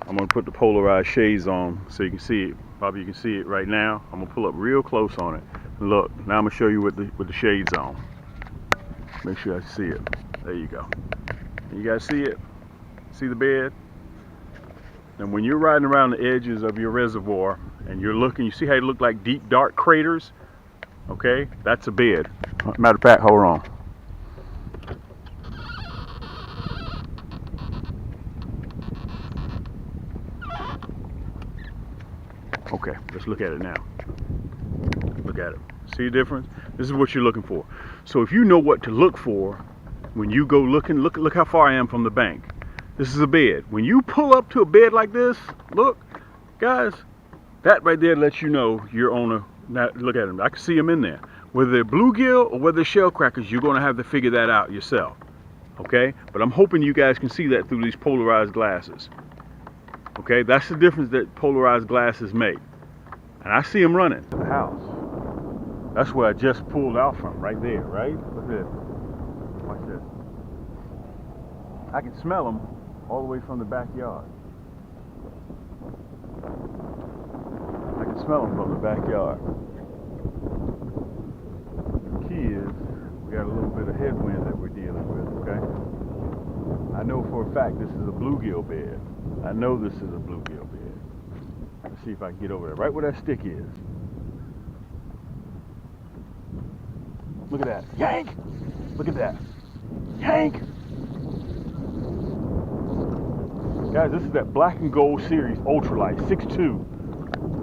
I'm gonna put the polarized shades on so you can see it. Probably you can see it right now. I'm gonna pull up real close on it. Look, now I'm gonna show you with the shades on. Make sure I see it. There you go. You guys see it? See the bed? And when you're riding around the edges of your reservoir and you're looking, you see how it look like deep dark craters? Okay, that's a bed. Matter of fact, hold on. Okay, let's look at it now. Look at it. See the difference? This is what you're looking for. So if you know what to look for when you go looking, look how far I am from the bank. This is a bed. When you pull up to a bed like this, look, guys, that right there lets you know you're on a, now look at them. I can see them in there. Whether they're bluegill or whether they're shellcrackers, you're gonna have to figure that out yourself. Okay? But I'm hoping you guys can see that through these polarized glasses. Okay, that's the difference that polarized glasses make. And I see them running to the house. That's where I just pulled out from, right there, right? Look at this. Watch this. I can smell them all the way from the backyard. I can smell them from the backyard. The key is we got a little bit of headwind that we're dealing with, okay? I know for a fact this is a bluegill bed. I know this is a bluegill bed. Let's see if I can get over there, right where that stick is. Look at that. Yank! Look at that. Yank! Guys, this is that black and gold series ultralight 6'2".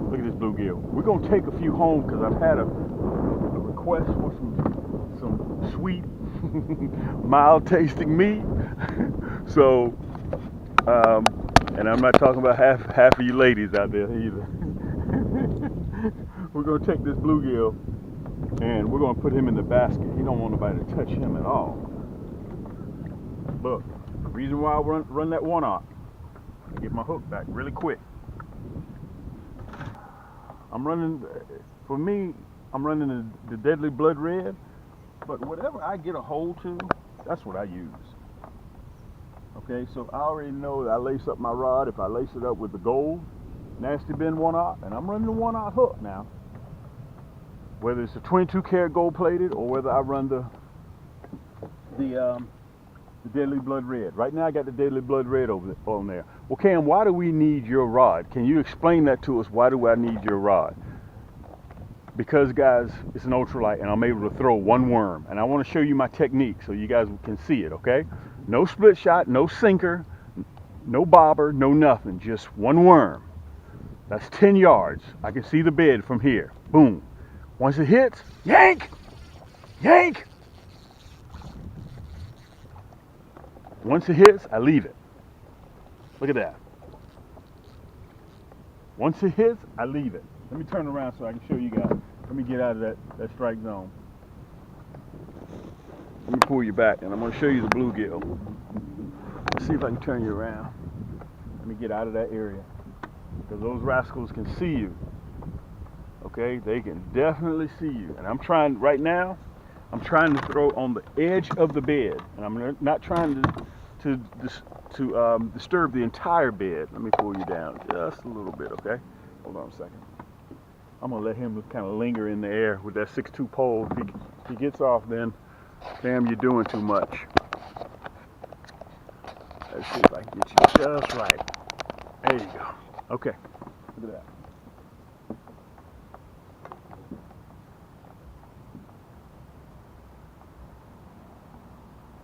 Look at this bluegill. We're gonna take a few home because I've had a request for some sweet, mild tasting meat. So, and I'm not talking about half of you ladies out there either. We're gonna take this bluegill and we're gonna put him in the basket. He don't want nobody to touch him at all. Look, the reason why I run that 1/0, get my hook back really quick. I'm running, for me, I'm running the Deadly Blood Red, but whatever I get a hold to, that's what I use. Okay, so I already know that I lace up my rod. If I lace it up with the gold Nasty Bin 1/0, and I'm running the 1/0 hook now, whether it's a 22 karat gold plated or whether I run the Deadly Blood Red. Right now I got the Deadly Blood Red on there. Well, Cam, why do we need your rod? Can you explain that to us? Why do I need your rod? Because, guys, it's an ultralight and I'm able to throw one worm. And I want to show you my technique so you guys can see it, okay? No split shot, no sinker, no bobber, no nothing. Just one worm. That's 10 yards. I can see the bed from here. Boom. Once it hits, yank! Yank! Once it hits, I leave it. Look at that. Once it hits, I leave it. Let me turn around so I can show you guys. Let me get out of that strike zone. Let me pull you back and I'm going to show you the bluegill. Let's see if I can turn you around. Let me get out of that area. Because those rascals can see you. Okay, they can definitely see you. And I'm trying, right now, I'm trying to throw on the edge of the bed. And I'm not trying to disturb the entire bed. Let me pull you down just a little bit, okay? Hold on a second. I'm gonna let him kind of linger in the air with that 6'2" pole. If he gets off, then damn, you're doing too much. Let's see if I can get you just right. There you go. Okay, look at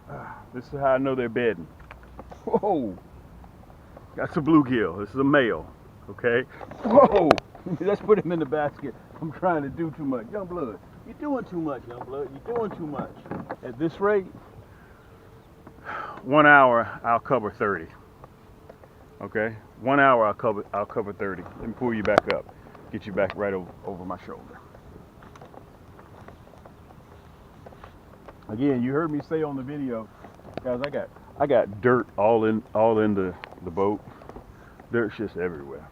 that. This is how I know they're bedding. Whoa, that's a bluegill. This is a male. Okay. Whoa, let's put him in the basket. I'm trying to do too much. Young blood, you're doing too much, young blood. You're doing too much. At this rate, 1 hour I'll cover 30. Okay, 1 hour I'll cover 30. Let me pull you back up, get you back right over my shoulder. Again, you heard me say on the video, guys, I got dirt all in the boat. Dirt's just everywhere.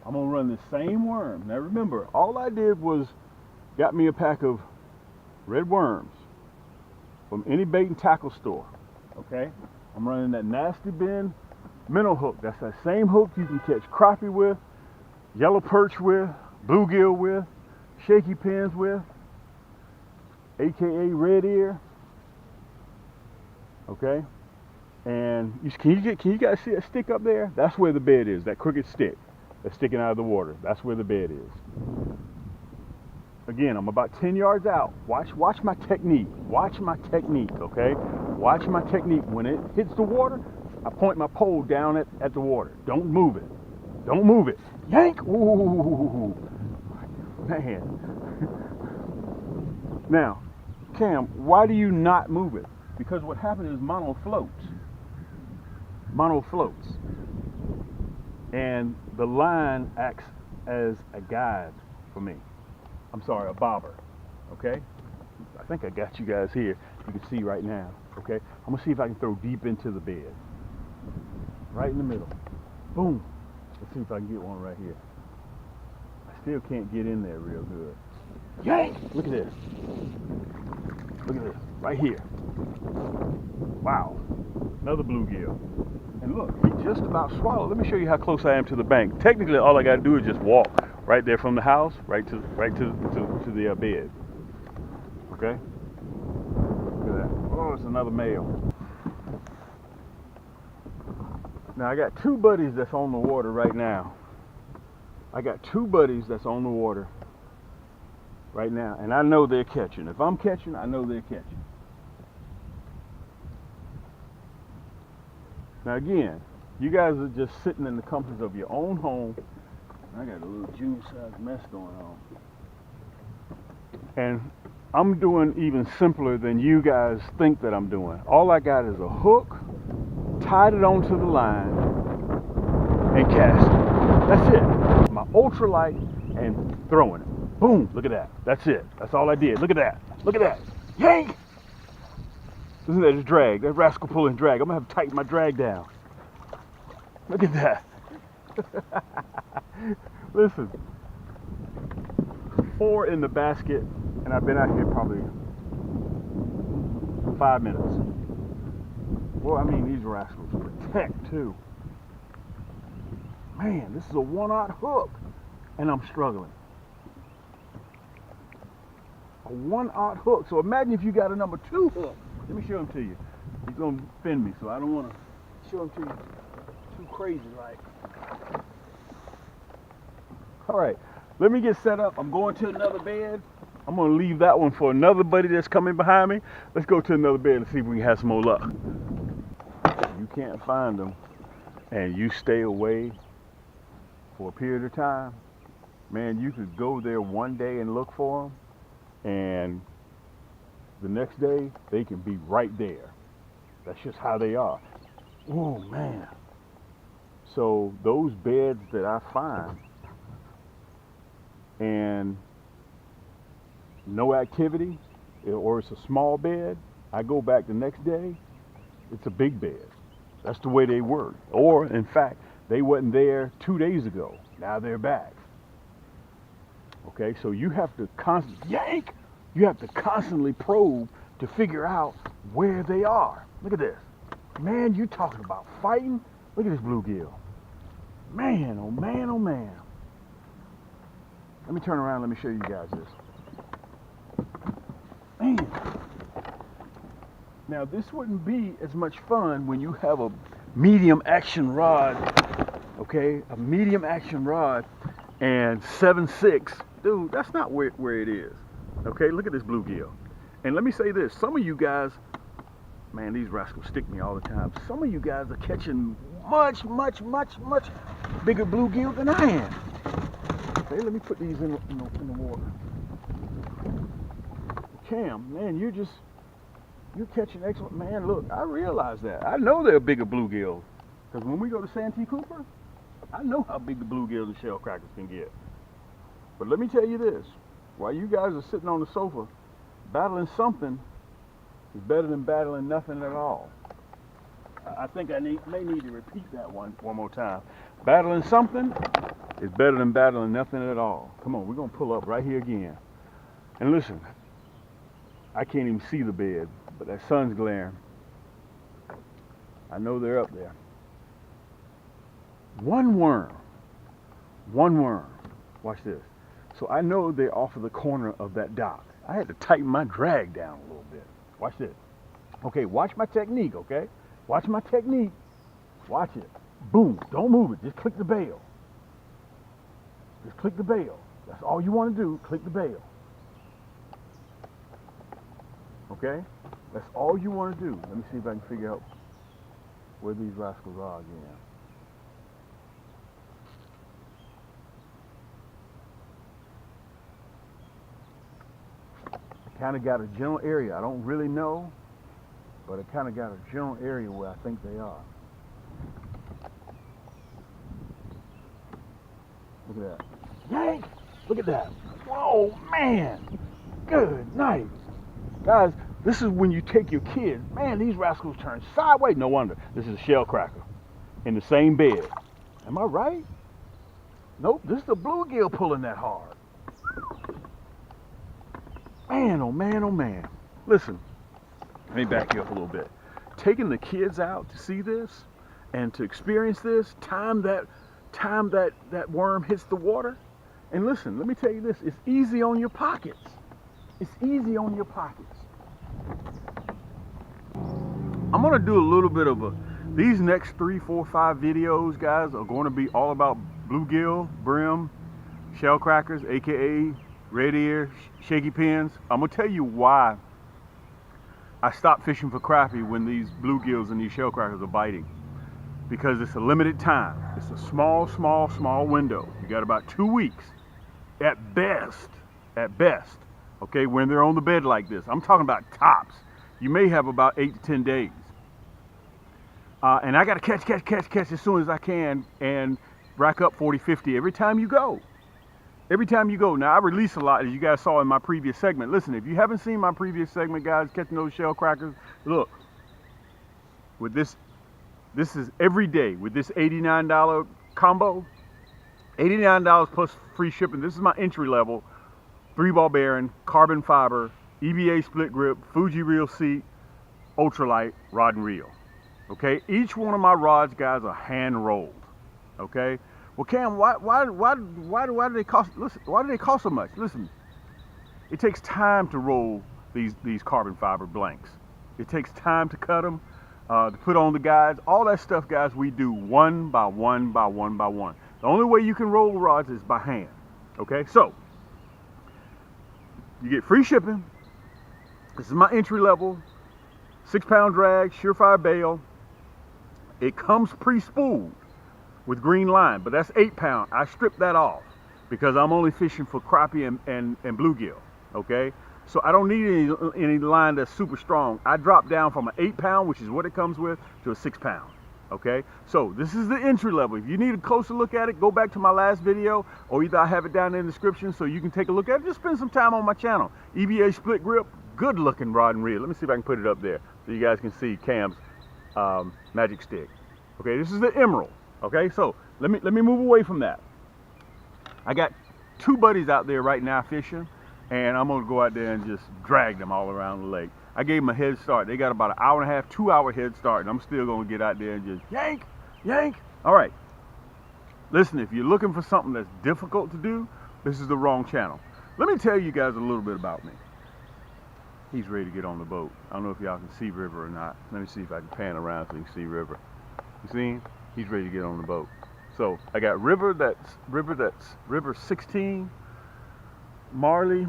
I'm gonna run the same worm. Now remember, all I did was got me a pack of red worms from any bait and tackle store. Okay, I'm running that Nasty Bin Minnow hook, that's that same hook you can catch crappie with, yellow perch with, bluegill with, shaky pins with, aka red ear. Okay, and can you guys see that stick up there? That's where the bed is. That crooked stick that's sticking out of the water. That's where the bed is. Again, I'm about 10 yards out. Watch my technique. Watch my technique. Okay, watch my technique. When it hits the water, I point my pole down at the water. Don't move it. Don't move it. Yank. Ooh, man. Now, Cam, why do you not move it? Because what happens is mono floats. Mono floats. And the line acts as a guide for me. I'm sorry, a bobber. Okay? I think I got you guys here. You can see right now. Okay? I'm going to see if I can throw deep into the bed. Right in the middle. Boom. Let's see if I can get one right here. I still can't get in there real good. Yank! Look at this. Look at this. Right here. Wow. Another bluegill. And look, he just about swallowed. Let me show you how close I am to the bank. Technically, all I got to do is just walk right there from the house, right to the bed. Okay? Look at that. Oh, it's another male. Now, I got two buddies that's on the water right now. I got two buddies that's on the water right now, and I know they're catching. If I'm catching, I know they're catching. Now again, you guys are just sitting in the comforts of your own home. I got a little junior-sized mess going on. And I'm doing even simpler than you guys think that I'm doing. All I got is a hook, tied it onto the line, and cast it. That's it. My ultralight and throwing it. Boom, look at that. That's it. That's all I did. Look at that. Look at that. Yank! Isn't that a drag? That rascal pulling drag. I'm gonna have to tighten my drag down. Look at that. Listen, 4 in the basket, and I've been out here probably 5 minutes. Well, I mean, these rascals protect too. Man, this is a 1/0 hook, and I'm struggling. A 1/0 hook. So imagine if you got a number 2 hook. Let me show them to you. He's gonna offend me, so I don't want to show them to you too crazy like. All right, let me get set up. I'm going to another bed. I'm gonna leave that one for another buddy that's coming behind me. Let's go to another bed and see if we can have some more luck. If you can't find them and you stay away for a period of time, man, you could go there one day and look for them, and the next day they can be right there. That's just how they are. Oh man. So those beds that I find and no activity, or it's a small bed, I go back the next day, it's a big bed. That's the way they work. Or in fact, they wasn't there 2 days ago. Now they're back. Okay, so you have to you have to constantly probe to figure out where they are. Look at this. Man, you talking about fighting? Look at this bluegill. Man, oh man, oh man. Let me turn around, let me show you guys this. Man. Now this wouldn't be as much fun when you have a medium action rod, okay? A medium action rod and 7.6. Dude, that's not where it is. Okay, look at this bluegill. And let me say this, some of you guys, man, these rascals stick me all the time. Some of you guys are catching much bigger bluegill than I am. Okay, let me put these in the water. Cam, man, you're catching excellent. Man, look, I realize that. I know they're bigger bluegills. Because when we go to Santee Cooper, I know how big the bluegills and shellcrackers can get. But let me tell you this. While you guys are sitting on the sofa, battling something is better than battling nothing at all. I think I may need to repeat that one more time. Battling something is better than battling nothing at all. Come on, we're going to pull up right here again. And listen, I can't even see the bed, but that sun's glaring. I know they're up there. one worm. One worm. Watch this. So I know they're off of the corner of that dock. I had to tighten my drag down a little bit. Watch this. Okay, watch my technique, okay? Watch my technique. Watch it. Boom. Don't move it. Just click the bail. Just click the bail. That's all you want to do. Click the bail. Okay? That's all you want to do. Let me see if I can figure out where these rascals are again. I kind of got a general area. I don't really know, but I kind of got a general area where I think they are. Look at that. Yank! Look at that. Whoa, man! Good night. Guys, this is when you take your kids. Man, these rascals turn sideways. No wonder. This is a shellcracker in the same bed. Am I right? Nope, this is the bluegill pulling that hard. Man, oh man, oh man. Listen, let me back you up a little bit. Taking the kids out to see this and to experience this, time that worm hits the water. And listen, let me tell you this, it's easy on your pockets. It's easy on your pockets. I'm gonna do a little bit of these next 3, 4, 5 videos, guys, are going to be all about bluegill, brim, shellcrackers, aka red ear, shaky pins. I'm gonna tell you why I stopped fishing for crappie when these bluegills and these shellcrackers are biting. Because it's a limited time. It's a small window. You got about 2 weeks at best, okay, when they're on the bed like this. I'm talking about tops. You may have about 8 to 10 days. And I got to catch as soon as I can and rack up 40, 50 every time you go. Every time you go. Now, I release a lot, as you guys saw in my previous segment. Listen, if you haven't seen my previous segment, guys, catching those shellcrackers, look, with this is every day with this $89 combo, $89 plus free shipping. This is my entry level 3-ball bearing, carbon fiber, EVA split grip, Fuji reel seat, ultralight rod and reel. Okay, each one of my rods, guys, are hand rolled. Okay, well, Cam, why do they cost? Listen, why do they cost so much? Listen, it takes time to roll these carbon fiber blanks. It takes time to cut them, to put on the guides, all that stuff, guys. We do one by one by one by one. The only way you can roll rods is by hand. Okay, so you get free shipping. This is my entry level 6-pound drag, surefire bail. It comes pre-spooled with green line, but that's 8-pound. I stripped that off because I'm only fishing for crappie and bluegill. Okay, so I don't need any line that's super strong. I dropped down from an 8-pound, which is what it comes with, to a 6-pound. Okay, so this is the entry level. If you need a closer look at it, go back to my last video, or either I have it down in the description so you can take a look at it. Just spend some time on my channel. EVA split grip, good looking rod and reel. Let me see if I can put it up there so you guys can see Cam's magic stick. Okay, this is the emerald. Okay, so let me move away from that. I got 2 buddies out there right now fishing, and I'm gonna go out there and just drag them all around the lake. I gave them a head start. They got about an hour and a half, 2-hour head start, and I'm still gonna get out there and just yank. All right. Listen, if you're looking for something that's difficult to do, this is the wrong channel. Let me tell you guys a little bit about me. He's ready to get on the boat. I don't know if y'all can see River or not. Let me see if I can pan around so you can see River. You see him? He's ready to get on the boat. So I got River 16. Marley,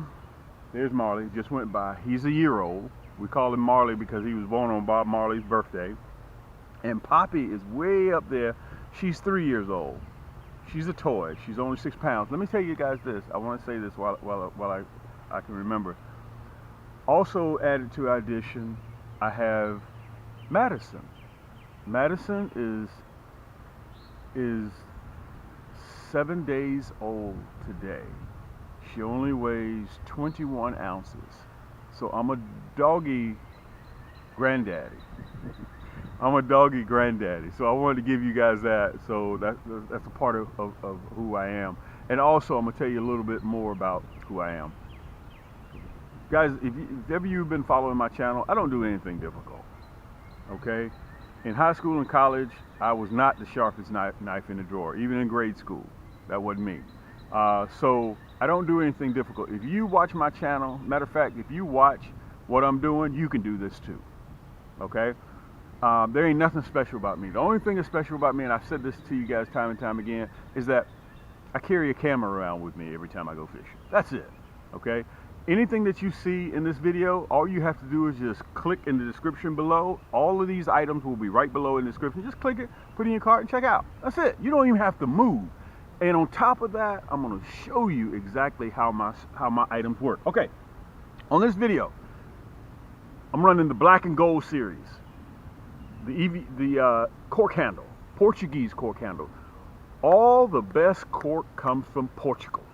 there's Marley, just went by. He's a year old. We call him Marley because he was born on Bob Marley's birthday. And Poppy is way up there. She's 3 years old. She's a toy. She's only 6 pounds. Let me tell you guys this. I want to say this while I can remember. Also added to our addition, I have Madison. Madison is 7 days old today. She only weighs 21 ounces. So I'm a doggy granddaddy. I'm a doggy granddaddy. So I wanted to give you guys that. So that's a part of who I am. And also I'm gonna tell you a little bit more about who I am. Guys, if ever you've been following my channel, I don't do anything difficult. Okay? In high school and college, I was not the sharpest knife in the drawer, even in grade school. That wasn't me. So I don't do anything difficult. If you watch my channel, matter of fact, if you watch what I'm doing, you can do this too. Okay? There ain't nothing special about me. The only thing that's special about me, and I've said this to you guys time and time again, is that I carry a camera around with me every time I go fishing. That's it. Okay? Anything that you see in this video, all you have to do is just click in the description below. All of these items will be right below in the description. Just click it, put it in your cart, and check out. That's it. You don't even have to move. And on top of that, I'm going to show you exactly how my items work. Okay, on this video, I'm running the black and gold series, the cork handle, Portuguese cork handle. All the best cork comes from Portugal.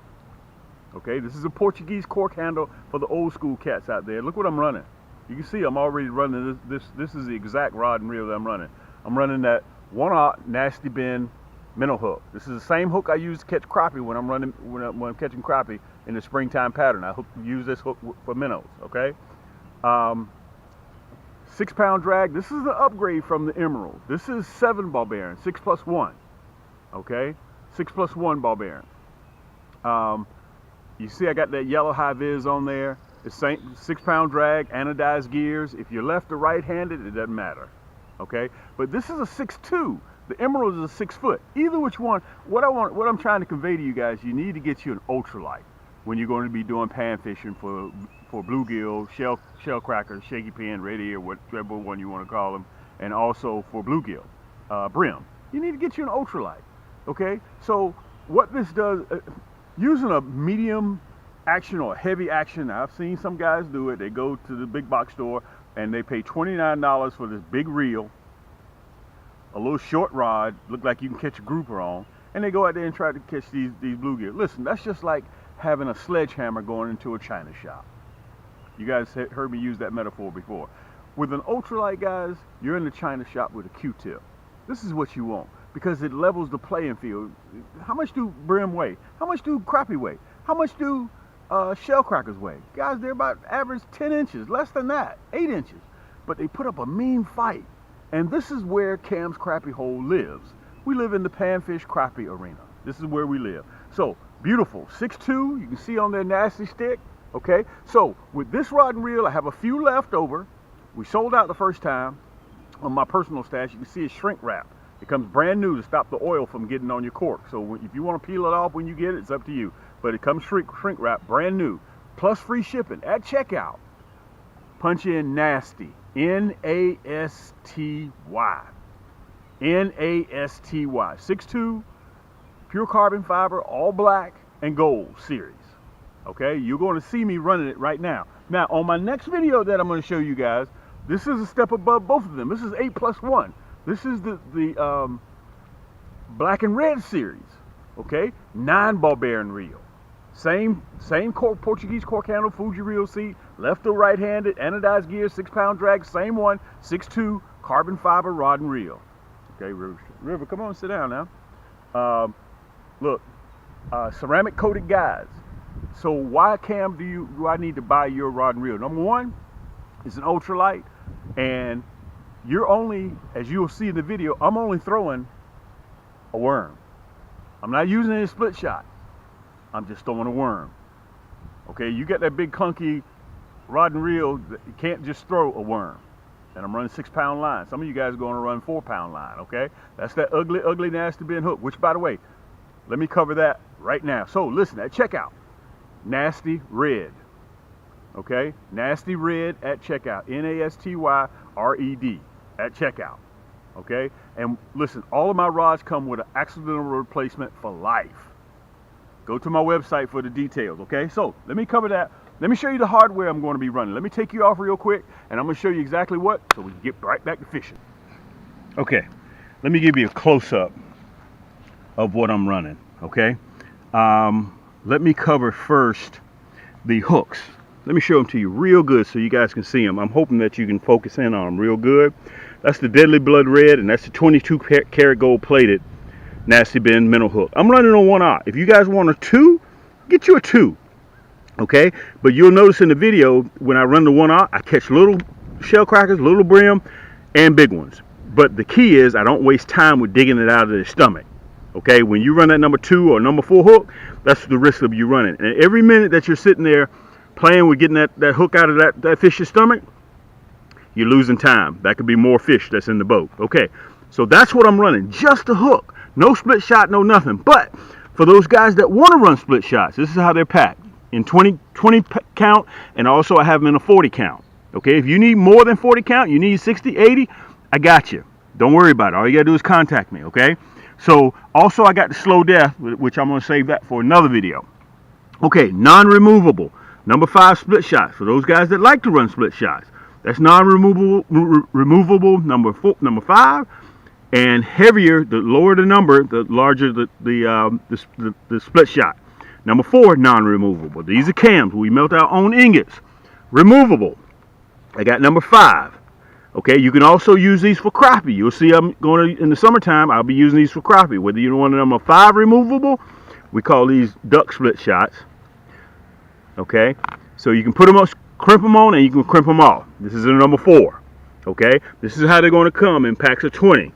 Okay, this is a Portuguese cork handle for the old school cats out there. Look what I'm running. You can see I'm already running this. This is the exact rod and reel that I'm running. I'm running that 1/0 nasty bend minnow hook. This is the same hook I use to catch crappie when I'm catching crappie in the springtime pattern. I use this hook for minnows. Okay, 6-pound drag. This is the upgrade from the emerald. This is 7 ball bearing, 6+1. Okay, 6+1 ball bearing. You see I got that yellow high vis on there. It's 6-pound drag, anodized gears. If you're left or right-handed, it doesn't matter. Okay, but this is a 6'2". The emerald is a 6 foot. Either which one. What I'm trying to convey to you guys, you need to get you an ultralight when you're going to be doing pan fishing for bluegill, shellcracker, shaky pan, red ear, whatever one you want to call them, and also for bluegill, brim. You need to get you an ultralight. Okay, so what this does. Using a medium action or a heavy action, I've seen some guys do it. They go to the big box store and they pay $29 for this big reel, a little short rod, look like you can catch a grouper on, and they go out there and try to catch these bluegill. Listen, that's just like having a sledgehammer going into a china shop. You guys heard me use that metaphor before. With an ultralight, guys, you're in the china shop with a Q-tip. This is what you want, because it levels the playing field. How much do brim weigh? How much do crappie weigh? How much do shellcrackers weigh? Guys, they're about average 10 inches, less than that, 8 inches. But they put up a mean fight. And this is where Cam's Crappie Hole lives. We live in the panfish crappie arena. This is where we live. So, beautiful, 6'2", you can see on their nasty stick. Okay, so with this rod and reel, I have a few left over. We sold out the first time. On my personal stash, you can see it's shrink wrap. It comes brand new to stop the oil from getting on your cork. So if you want to peel it off when you get it, it's up to you. But it comes shrink wrap, brand new, plus free shipping at checkout. Punch in nasty, N-A-S-T-Y, N-A-S-T-Y, 6'2", pure carbon fiber, all black and gold series. Okay, you're going to see me running it right now. Now, on my next video that I'm going to show you guys, this is a step above both of them. This is 8+1. This is the black and red series. Okay, 9 ball bearing reel. Same Portuguese cork handle, Fuji reel seat, left or right-handed, anodized gear, 6-pound drag, same one, 6'2", carbon fiber rod and reel. Okay, River, come on, sit down now. Look, ceramic coated guides. So why, Cam, do I need to buy your rod and reel? Number one, it's an ultralight, and you're only, as you'll see in the video, I'm only throwing a worm. I'm not using any split shot. I'm just throwing a worm. Okay, you got that big clunky rod and reel, you can't just throw a worm. And I'm running 6-pound line. Some of you guys are going to run 4-pound line, okay? That's that ugly, nasty bend hook, which, by the way, let me cover that right now. So listen, at checkout, nasty red. Okay, nasty red at checkout, N-A-S-T-Y-R-E-D at checkout. Okay, and listen, all of my rods come with an accidental replacement for life. Go to my website for the details. Okay, so let me cover that. Let me show you the hardware I'm going to be running. Let me take you off real quick, and I'm going to show you exactly what, so we can get right back to fishing. Okay, let me give you a close-up of what I'm running. Okay, let me cover first the hooks. Let me show them to you real good so you guys can see them. I'm hoping that you can focus in on them real good. That's the Deadly Blood Red, and that's the 22 karat gold plated nasty bend minnow hook. I'm running on 1/0. If you guys want a 2, get you a 2. Okay, but you'll notice in the video when I run the 1/0, I catch little shellcrackers, little brim, and big ones. But the key is I don't waste time with digging it out of their stomach. Okay, when you run that number 2 or number 4 hook, that's the risk of you running. And every minute that you're sitting there playing with getting that hook out of that fish's stomach, you're losing time. That could be more fish that's in the boat. Okay, so that's what I'm running, just a hook. No split shot, no nothing. But for those guys that want to run split shots, this is how they're packed. In 20 count, and also I have them in a 40 count. Okay, if you need more than 40 count, you need 60, 80, I got you. Don't worry about it. All you gotta do is contact me, okay? So also I got the slow death, which I'm gonna save that for another video. Okay, non-removable, number 5 split shots. For those guys that like to run split shots, that's non-removable number 5. And heavier, the lower the number, the larger the split shot. Number 4, non-removable. These are cams. We melt our own ingots. Removable. I got number 5. Okay, you can also use these for crappie. You'll see I'm going to, in the summertime, I'll be using these for crappie. Whether you want number 5 removable, we call these duck split shots. Okay, so you can put them up, crimp them on, and you can crimp them off. This is a number 4. Okay, this is how they're going to come in packs of 20.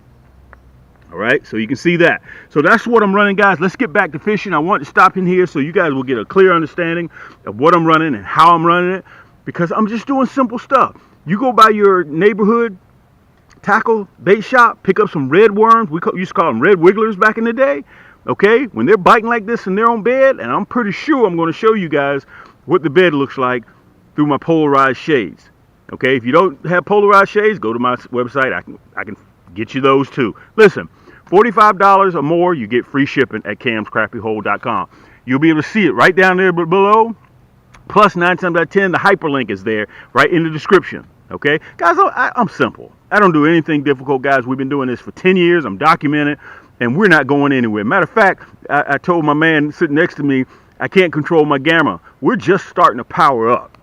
All right, so you can see that. So that's what I'm running, guys. Let's get back to fishing. I want to stop in here so you guys will get a clear understanding of what I'm running and how I'm running it, because I'm just doing simple stuff. You go by your neighborhood tackle bait shop, pick up some red worms. We used to call them red wigglers back in the day. Okay, when they're biting like this and they're on bed, and I'm pretty sure I'm going to show you guys what the bed looks like through my polarized shades. Okay, if you don't have polarized shades, go to my website. I can get you those too. Listen, $45 or more, you get free shipping at camscrappyhole.com. You'll be able to see it right down there below. Plus 9 times out of 10, the hyperlink is there right in the description. Okay, guys, I'm simple. I don't do anything difficult, guys. We've been doing this for 10 years. I'm documented, and we're not going anywhere. Matter of fact, I told my man sitting next to me, I can't control my gamma. We're just starting to power up.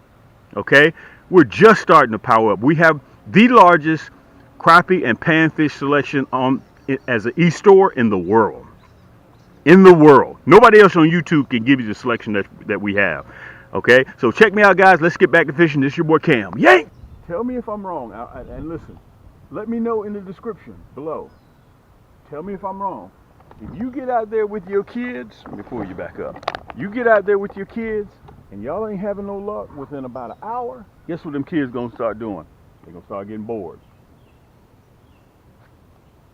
Okay, we're just starting to power up. We have the largest crappie and panfish selection on as an e-store in the world. In the world. Nobody else on YouTube can give you the selection that we have. Okay, so check me out, guys. Let's get back to fishing. This is your boy Cam. Yank! Tell me if I'm wrong. And listen, let me know in the description below. Tell me if I'm wrong. If you get out there with your kids, let me pull you back up. You get out there with your kids and y'all ain't having no luck within about an hour, guess what them kids gonna start doing? They're gonna start getting bored.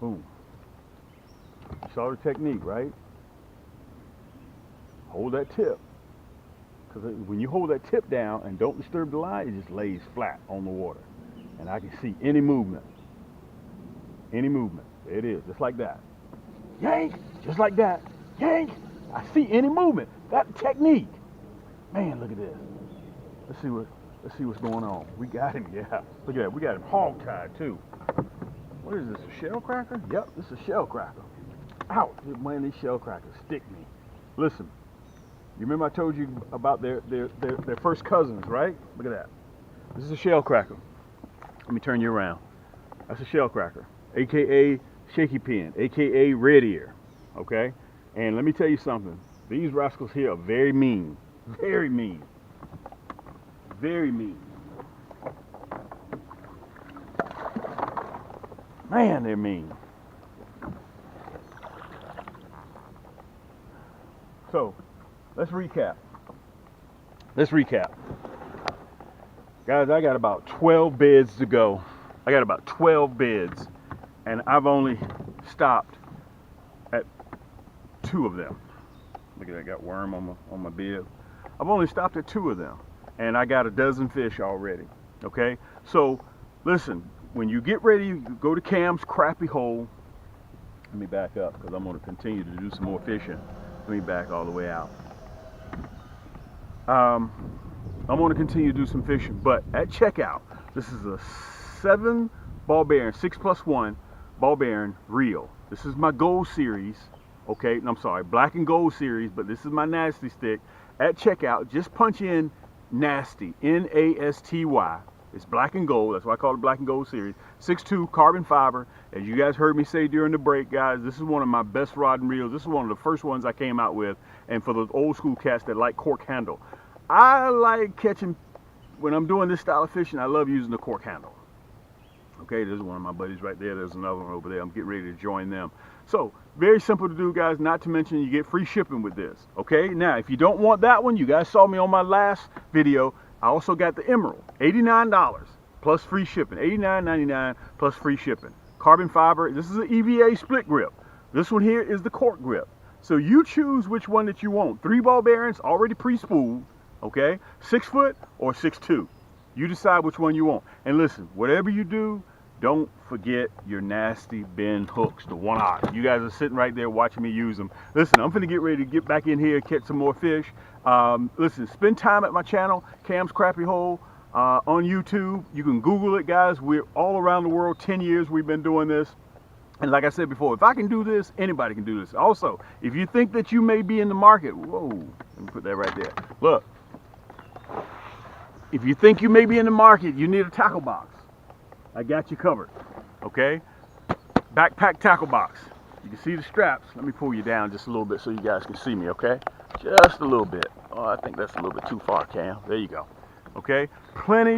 Boom. You saw the technique, right? Hold that tip. Because when you hold that tip down and don't disturb the line, it just lays flat on the water. And I can see any movement. Any movement. There it is, just like that. Yank! Just like that. Yank! I see any movement. That technique. Man, look at this. Let's see what's going on. We got him, yeah. Look at that. We got him hog-tied too. What is this, a shellcracker? Yep, this is a shellcracker. Ouch, man, these shellcrackers stick me. Listen, you remember I told you about their first cousins, right? Look at that. This is a shellcracker. Let me turn you around. That's a shellcracker, aka shaky pen, aka red ear. Okay? And let me tell you something. These rascals here are very mean. Very mean. Very mean. Man, they're mean. So, let's recap. Guys, I got about 12 beds to go. I got about 12 beds, and I've only stopped at 2 of them. Look at that, I got worm on my bib. I've only stopped at 2 of them, and I got a dozen fish already. Okay, so listen, when you get ready, you go to Cam's Crappy Hole. Let me back up because I'm going to continue to do some more fishing. Let me back all the way out. I'm going to continue to do some fishing, but at checkout, this is a 7 ball bearing, 6+1 ball bearing reel. This is my gold series. Okay, I'm sorry, black and gold series, but this is my nasty stick. At checkout, just punch in nasty, N-A-S-T-Y. It's black and gold, that's why I call it black and gold series. 6'2" carbon fiber. As you guys heard me say during the break, guys, this is one of my best rod and reels. This is one of the first ones I came out with. And for those old school cats that like cork handle, I like catching, when I'm doing this style of fishing, I love using the cork handle. Okay, there's one of my buddies right there. There's another one over there. I'm getting ready to join them. So, very simple to do, guys. Not to mention you get free shipping with this. Okay, now if you don't want that one, you guys saw me on my last video. I also got the Emerald, $89 plus free shipping, $89.99 plus free shipping. Carbon fiber. This is an EVA split grip. This one here is the cork grip. So you choose which one that you want. 3 ball bearings already pre-spooled. Okay, 6 foot or 6'2". You decide which one you want. And listen, whatever you do, don't forget your nasty bend hooks, the 1/0. You guys are sitting right there watching me use them. Listen, I'm finna get ready to get back in here, catch some more fish. Listen, spend time at my channel, Cam's Crappy Hole, on YouTube. You can Google it, guys. We're all around the world. 10 years we've been doing this. And like I said before, if I can do this, anybody can do this. Also, if you think that you may be in the market, whoa, let me put that right there. Look. If you think you may be in the market, you need a tackle box. I got you covered, okay? Backpack tackle box. You can see the straps. Let me pull you down just a little bit so you guys can see me, okay? Just a little bit. Oh, I think that's a little bit too far, Cam. There you go. Okay? Plenty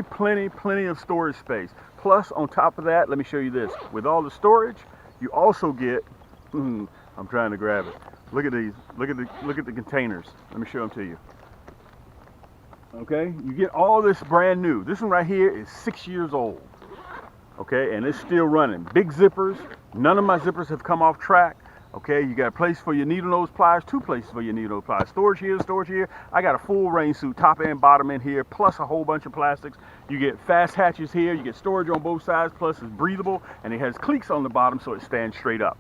of storage space. Plus, on top of that, let me show you this. With all the storage, you also get, I'm trying to grab it. Look at these. Look at the containers. Let me show them to you. Okay, you get all this brand new. This one right here is 6 years old. Okay, and it's still running. Big zippers. None of my zippers have come off track. Okay, you got a place for your needle nose pliers, 2 places for your needle nose pliers. Storage here, storage here. I got a full rain suit, top and bottom in here, plus a whole bunch of plastics. You get fast hatches here. You get storage on both sides, plus it's breathable, and it has cleats on the bottom so it stands straight up.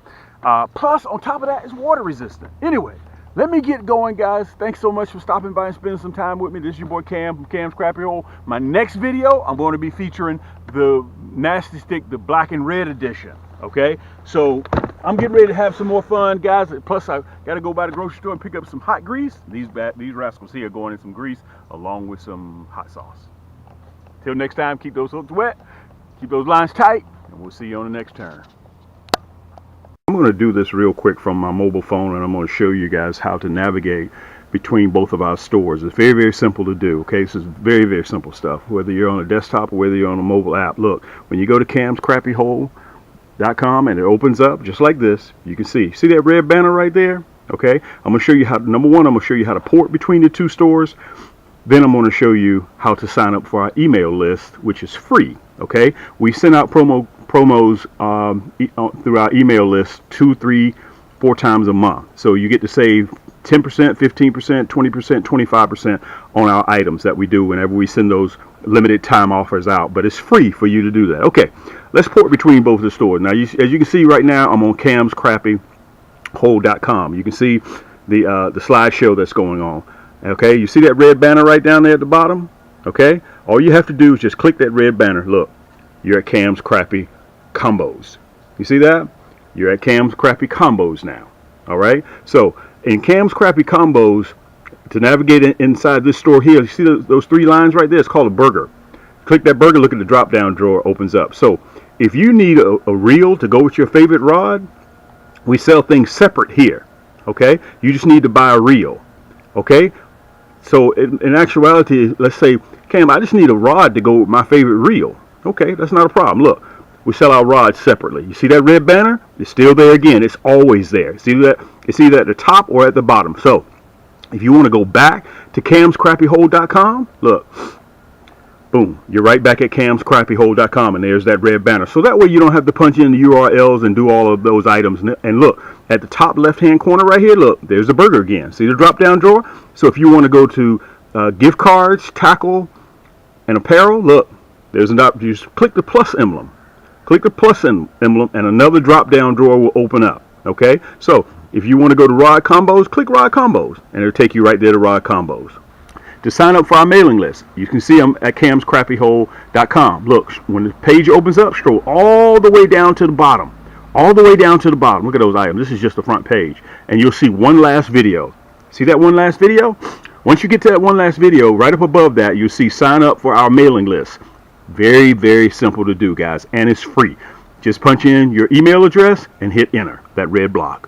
Plus, on top of that, it's water resistant. Anyway, let me get going, guys. Thanks so much for stopping by and spending some time with me. This is your boy Cam from Cam's Crappy Hole. My next video, I'm going to be featuring the Nasty Stik, the black and red edition. Okay, so I'm getting ready to have some more fun, guys. Plus, I got to go by the grocery store and pick up some hot grease. These rascals here are going in some grease along with some hot sauce. Till next time, keep those hooks wet, keep those lines tight, and we'll see you on the next turn. I'm going to do this real quick from my mobile phone, and I'm going to show you guys how to navigate between both of our stores. It's very simple to do. Okay, this is very simple stuff, whether you're on a desktop or whether you're on a mobile app. Look, when you go to camscrappyhole.com and it opens up just like this, you can see that red banner right there. Okay, I'm going to show you how, number one, I'm going to show you how to port between the 2 stores. Then I'm going to show you how to sign up for our email list, which is free. Okay, we send out promos through our email list 2, 3, 4 times a month. So you get to save 10%, 15%, 20%, 25% on our items that we do whenever we send those limited time offers out. But it's free for you to do that. Okay, let's port between both the stores. Now, as you can see right now, I'm on camscrappyhole.com. You can see the slideshow that's going on. Okay, you see that red banner right down there at the bottom? Okay, all you have to do is just click that red banner. Look, you're at Cam's Crappy Combos. You see that? You're at Cam's Crappy Combos now. All right, so in Cam's Crappy Combos, to navigate inside this store here, you see those 3 lines right there? It's called a burger. Click that burger, look at the drop down drawer, opens up. So if you need a reel to go with your favorite rod, we sell things separate here. Okay, you just need to buy a reel. Okay, so in actuality, let's say, Cam, I just need a rod to go with my favorite reel. Okay, that's not a problem. Look, we sell our rods separately. You see that red banner? It's still there again. It's always there. See that? It's either at the top or at the bottom. So if you want to go back to camscrappyhole.com, look, boom, you're right back at camscrappyhole.com, and there's that red banner. So that way you don't have to punch in the URLs and do all of those items. And look, at the top left-hand corner right here, look, there's the burger again. See the drop-down drawer? So if you want to go to gift cards, tackle, and apparel, look, there's an option. You just click the plus emblem. Click the plus emblem, and another drop-down drawer will open up. Okay? So if you want to go to Rod Combos, click Rod Combos, and it'll take you right there to Rod Combos. To sign up for our mailing list, you can see them at camscrappyhole.com. Look, when the page opens up, scroll all the way down to the bottom. All the way down to the bottom. Look at those items. This is just the front page. And you'll see one last video. See that one last video? Once you get to that one last video, right up above that, you'll see sign up for our mailing list. Very simple to do, guys. And it's free. Just punch in your email address and hit enter, that red block.